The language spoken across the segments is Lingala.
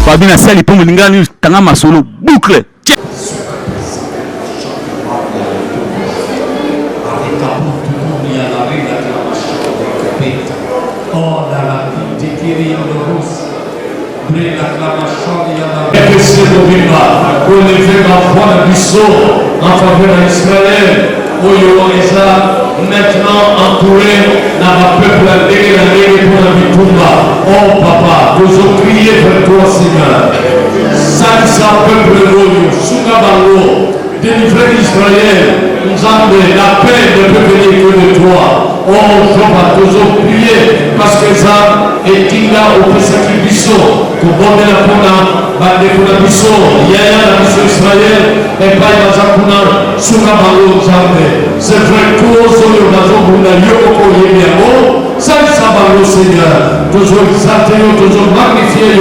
Fabien Sali pour Lingani Tangama solo boucle. Pour lever ma voix de Bissau en faveur d'Israël, maintenant entouré dans le peuple pour la Bitumba. Oh papa, nous avons crié vers toi, Seigneur. Ça peuple de l'Oyo, Soukabalo, délivrer d'Israël, nous avons la paix ne peut venir que de toi. Oh, Jehovah, nous avons prié parce que ça est Tinga au Pesaki Bissau, pour bonner la Pona, Bandekuna Bissau, Yaya la Bissau Israël, et pas Yazakuna, Soukabalo, c'est vrai que nous avons Yoko Yemiamo, ça Sabalo Seigneur, toujours exalté, toujours magnifié,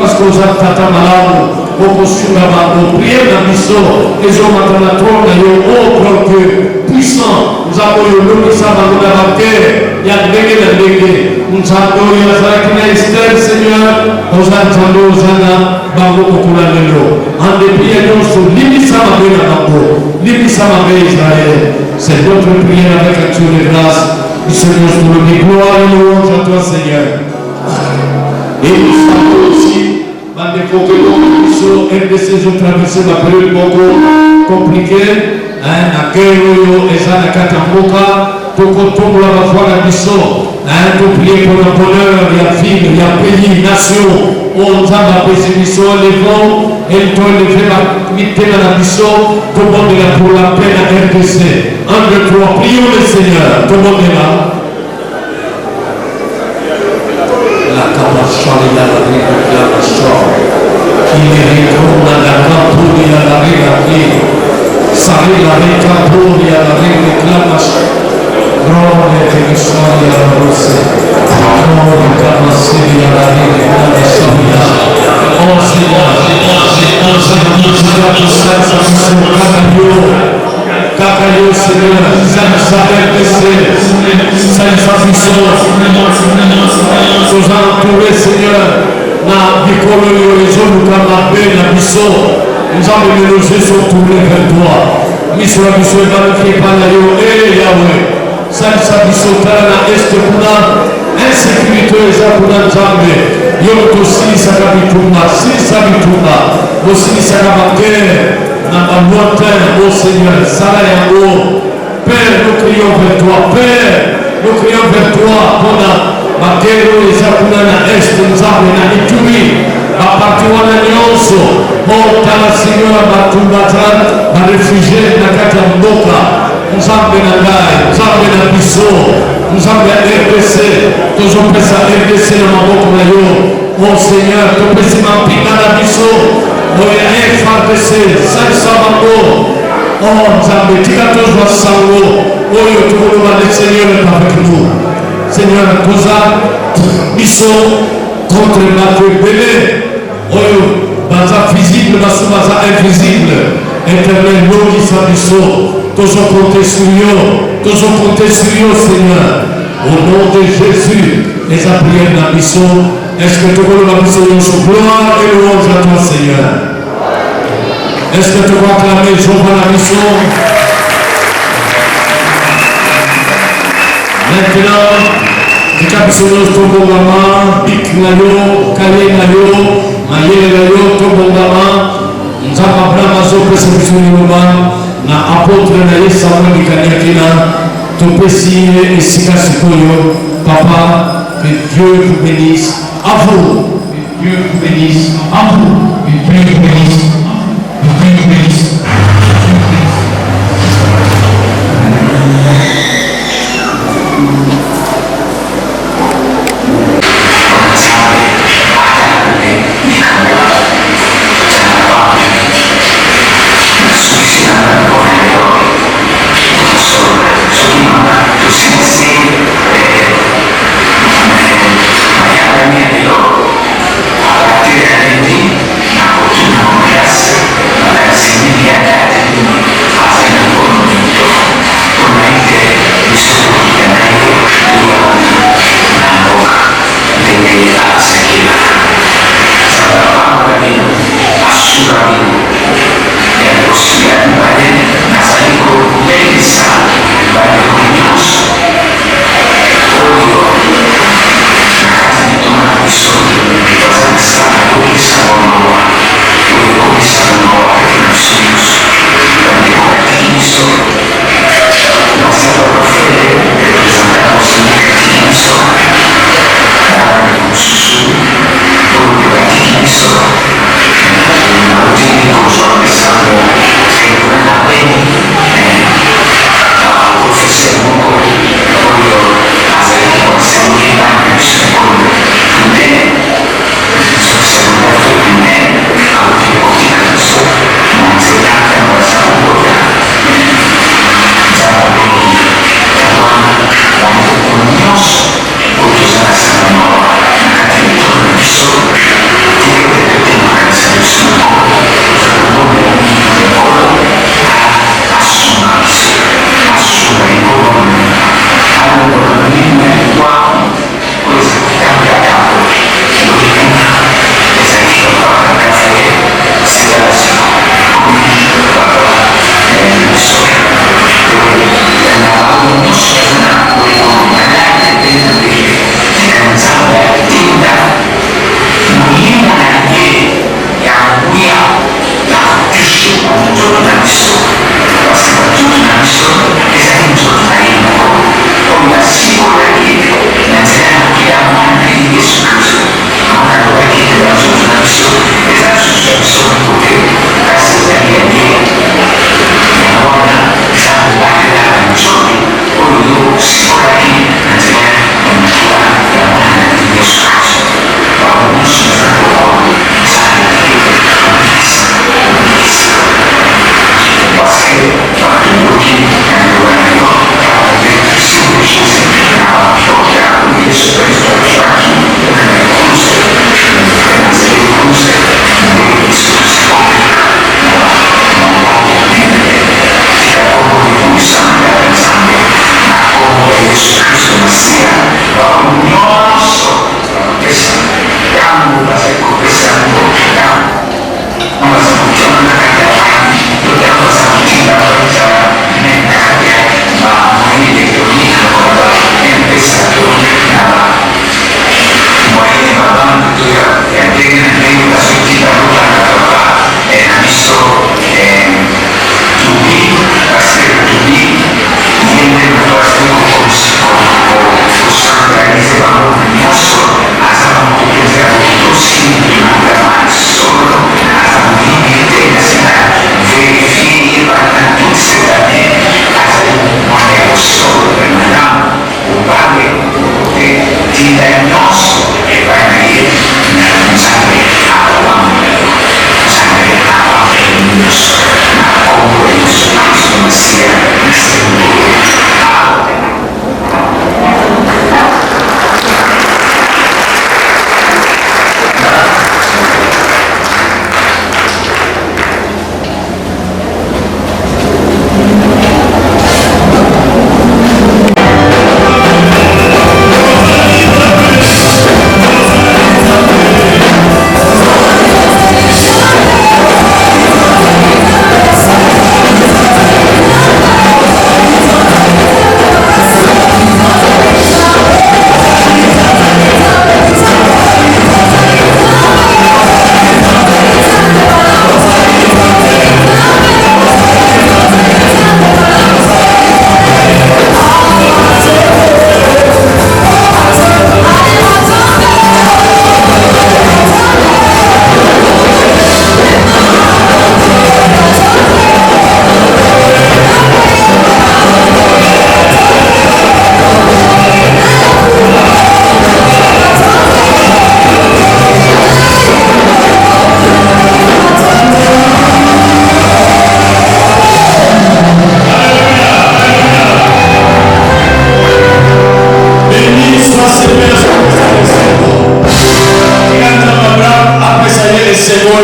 parce que nous avons Tata Malamo, beaucoup Soukabalo, priez la Bissau, et je m'attends à toi, autre que puissant, nous avons eu l'homme Sabalo de la terre, il y a des nous avons eu la Esther, Seigneur, nous avons Zana, Bango Okulanelo, en dépit de nous, l'Ibissa Mabé Bango, l'Ibissa Mabé Israël, c'est notre prière avec action de grâce, nous Seigneur, pour le gloire et louange à toi, Seigneur. Et nous savons aussi, dans des côtés sur RDC, ont traversé la période beaucoup compliquée, la guerre, et ça, la Katamboka, pour qu'on tombe la foi à Bissau, pour prier pour le bonheur, il y a ville, il y a pays, nation, on a la présémission, les vents, et le temps de faire la mité dans la Bissau, tout le monde est là pour la paix à RDC. Un, deux, trois, prions le Seigneur, tout le monde est là. La Kabachal, il y a la Kabachal, il est retourné à la Kabachal, il y a la Kabachal, Sari la Kabachal, il y a la Kabachal. Gloria te gloria la rosa, gloria capacidad la vida, la sabia. Oh Seigneur, Cacaio, Seigneur, ça nous savait baisser, ça nous a puissance, nous a entouré, Seigneur, na bicolo et les hommes comme la paix, la Bissau, nous avons mélangé sur tourner vers toi. Mission la Bissau est magnifiée par la Yahweh. Ça Bissau na est kuna insécurité za kuna nzambe yo aussi ça kabituma si ça bituma aussi ça kabake na lointain au Seigneur ça yango Père nous crions vers toi Père nous crions vers toi pona bakero za kuna na est nzambe na ituri apati wana nyonso o tala Seigneur batumbatana ba réfugiés na kati ya mboka Nzambe na ngai, Nzambe na biso, Nzambe ya RDC, tozopesa RDC na maboko na yo. Mon Seigneur, topesi mampinga na biso, oya FRDC, salisa bango. Oh Nzambe, tika tozwa sango, oyo tokoloba le Seigneur est avec nous. Seigneur, toza biso contre bato ebele, oyo baza visible, baso baza invisible. Éternel, lobisa biso. Toujours compter sur eux, Seigneur. Au nom de Jésus, les prières de la mission. Est-ce que tu veux la mission de gloire et louange à toi, Seigneur? Est-ce que tu vas acclamer Jehovah la mission? Maintenant, tu captionnes ton bon maman, Bik Nayo, Kale Nayo, Mayele Nayo, ton bon maman. Nous avons appris à Mazo, Préception du moment. Na apôtre na ye Samuel Kanyakina topesi esika sikoyo papa que Dieu vous bénisse à vous que Dieu vous bénisse à vous que Dieu vous bénisse que Dieu vous bénisse.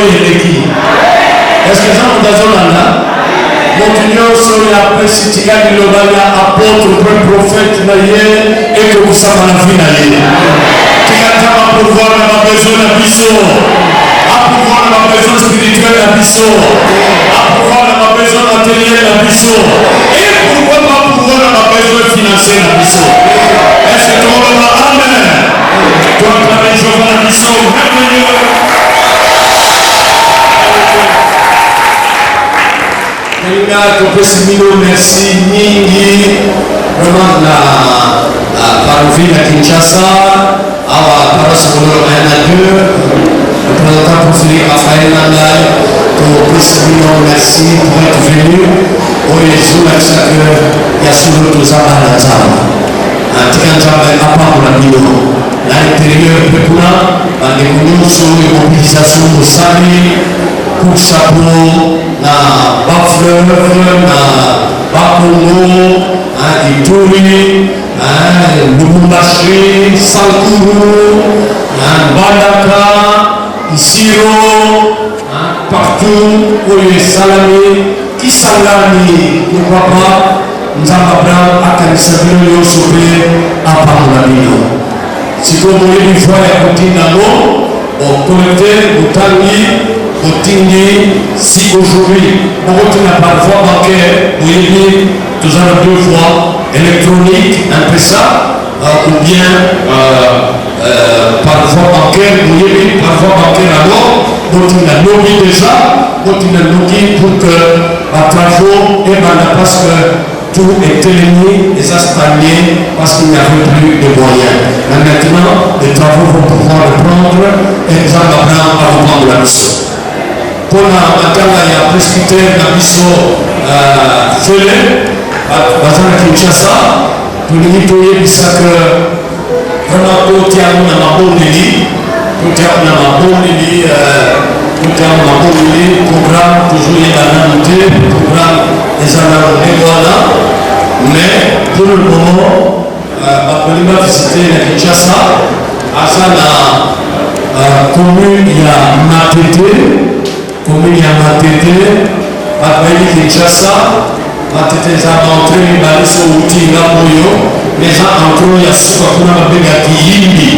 eleki. Est-ce que ça vous a là? Montignon sur la presse tigani lobalia apôtre prophète naïe et que vous savez la vie naïe. Tigata va pouvoir avoir besoin de biso, à pouvoir avoir besoin spirituel de biso, à pouvoir avoir besoin matériel de biso, et pourquoi pas pouvoir avoir besoin financier de biso. Est-ce que tout le monde va amen? Toi, tu as besoin de biso. Merci mingi vraiment la paroisse de Kinshasa, à la paroisse de le représentant conseiller Raphaël Nandal, merci pour être venu. Au Jésus, merci que il y a sur le tout ça à la table. Un petit travail à part pour la vidéo. L'intérieur de Pekuna, des réunions sur les mobilisations au Sali, coup de chapeau, na Bafleur, na Bakongo, Ituri, Lubumbashi, Sankuru, Bandaka, Isiro, partout où il est Salami, Kisangani, pourquoi pas, nous avons Akanisabino Yosopé, à Pamolamino. Si vous voulez une fois à côté d'Amo, au collecteur, au Tangi, au Tingi, si aujourd'hui, on retient par voie bancaire, vous voyez, nous avons 2 voies électroniques, un peu ça, ou bien par voie bancaire, vous voyez, par voie bancaire alors, on a lobby déjà, on a lobby pour que les travaux, et parce que tout est éliminé et ça se termine parce qu'il n'y avait plus de moyens. Mais maintenant, les travaux vont pouvoir reprendre et nous allons apprendre à reprendre la mission. Pour la matin, il y a un presbytère de la mission Félé, à Bazan Kinshasa, pour nous nettoyer ça que vraiment, tout est à ma bonne lit, tout est à ma bonne lit, programme toujours il y a la montée, programme des années voilà. Mais pour le moment, on va visiter la Kinshasa, à la commune il y a Matete, à Kinshasa, Matete les a entrés, les balais sont outils là pour eux, les gens entrés, il y a ce qu'on a appelé Yimbi,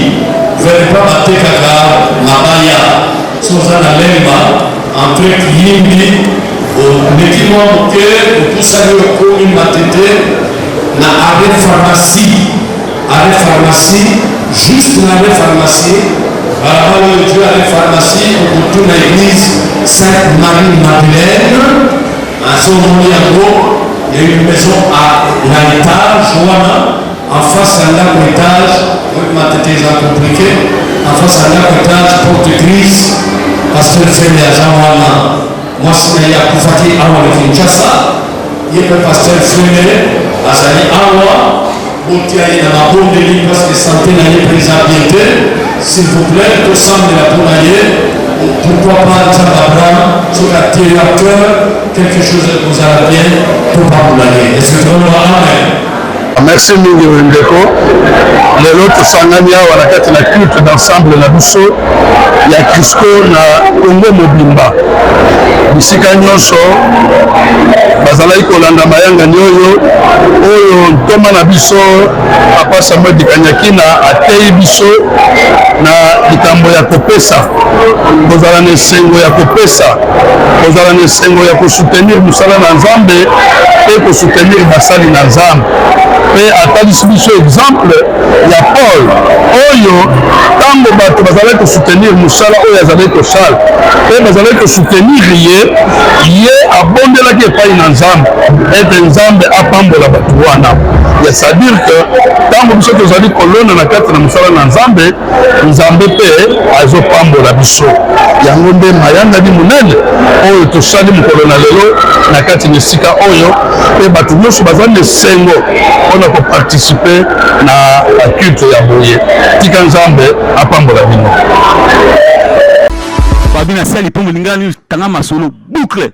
vous n'allez pas battre Kaka, Mabaya. Sans la lemba entre Yimbi l'équipement que pour saluer le commune Matete na arrêt pharmacie juste l'arrêt pharmacie alors le Dieu arrêt pharmacie pour toute l'église Sainte-Marie-Madeleine à son nom il y a une maison à l'étage en face à l'étage Matete est compliqué en face à l'étage porte-église pasteur Félé à Jean-Wana, moi c'est à Koufati Awa de Kinshasa, il y a le pasteur Félé à Zali Awa, Boutiaï dans la bonne ligne parce que santé n'a pas préservé, s'il vous plaît, tout semble la poulailler, pourquoi pas Zababra, sur la télé à cœur, quelque chose que vous allez bien, pour pas poulailler. Est-ce que vous avez amen? Merci mingi wendeko lelo tosangani awa na kati na culte d'ensemble na biso ya Crisco na Congo mobimba bisika nyonso bazalaki kolanda mayangani oyo ntoma na biso Papa Samuel Dikanyakina atei biso na likambo ya kopesa kozala na esengo ya kopesa kozala na esengo ya kosoutenir mosala na Nzambe mpe kosoutenir basali na Nzambe mpe atalisi biso exemple ya Paul oyo ntango bato bazalaki kosoutenir mosala oyo azalaki kosala mpe bazalaki kosoutenir ye abondelaki epai na Nzambe ete Nzambe apambola bato wana ya c'est-à-dire que ntango biso tozali kolona na kati na mosala na Nzambe Nzambe mpe azopambola biso yango nde mayangani monene oyo tosali mokolo na lelo na kati na esika oyo mpe bato nyonso bazali na esengo mpona koparticipe na culte ya boye tika Nzambe apambola bino babina sali po molingani tanga masolo boucle